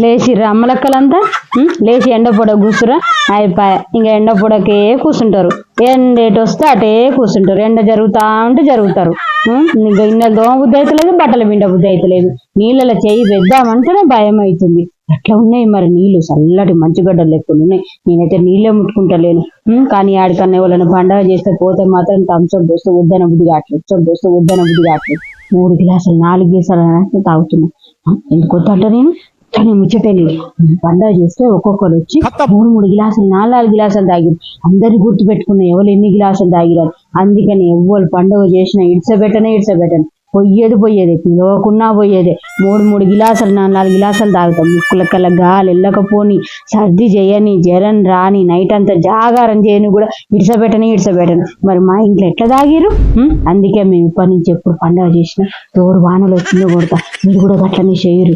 లేచిర్రా అమ్మలక్కలంతా లేచి ఎండ పొడ కూర్చురా అయిపోయా. ఇంకా ఎండ పొడకే కూర్చుంటారు. ఎండేటి వస్తే అటే కూర్చుంటారు. ఎండ జరుగుతా ఉంటే జరుగుతారు. ఇంకా ఇన్నెలు దోమ బుద్ధి అవుతలేదు, బట్టల బిండ బుద్ధి అవుతలేదు. నీళ్ళలో చెయ్యి పెద్దామంటేనే భయం అవుతుంది. ఎట్లా ఉన్నాయి మరి నీళ్ళు, చల్లటి మంచుగడ్డలు లెక్కలు ఉన్నాయి. నేనైతే నీళ్ళే ముట్టుకుంటలేను. కానీ ఆడికన్నా ఎవరైనా పండగ చేస్తే పోతే మాత్రం థమ్స్అప్ పోస్తే వద్దన బుద్ధి కావట్లేదు, పోస్తే వద్దన బుద్ధి కావట్లేదు. 3 గ్లాసులు 4 గ్లాసులు తాగుతున్నా. ఎందుకు వద్దంట నేను కానీ ముచ్చటేది. పండగ చేస్తే ఒక్కొక్కరు వచ్చి 3 గ్లాసులు 4 గ్లాసులు తాగిరు. అందరినీ గుర్తు పెట్టుకున్నా ఎవరు ఎన్ని గ్లాసులు తాగిరారు. అందుకని ఎవ్వరు పండుగ చేసినా ఇడ్సబెట్టనే పోయేది పిలవకున్నా పోయేదే. 3 గ్లాసులు 4 గ్లాసులు తాగుతాం. ముక్కులకల్లా గాలి వెళ్ళకపోని, సర్ది చేయని, జ్వరం రాని, నైట్ అంతా జాగారం చేయని కూడా ఇడ్సబెట్టని. మరి మా ఇంట్లో ఎట్లా తాగిరు? అందుకే మేము ఇప్పటి నుంచి ఎప్పుడు పండుగ చేసినా తోడు వానలు వచ్చిందో కొడతా. మీరు కూడా అట్లనే చేయరు.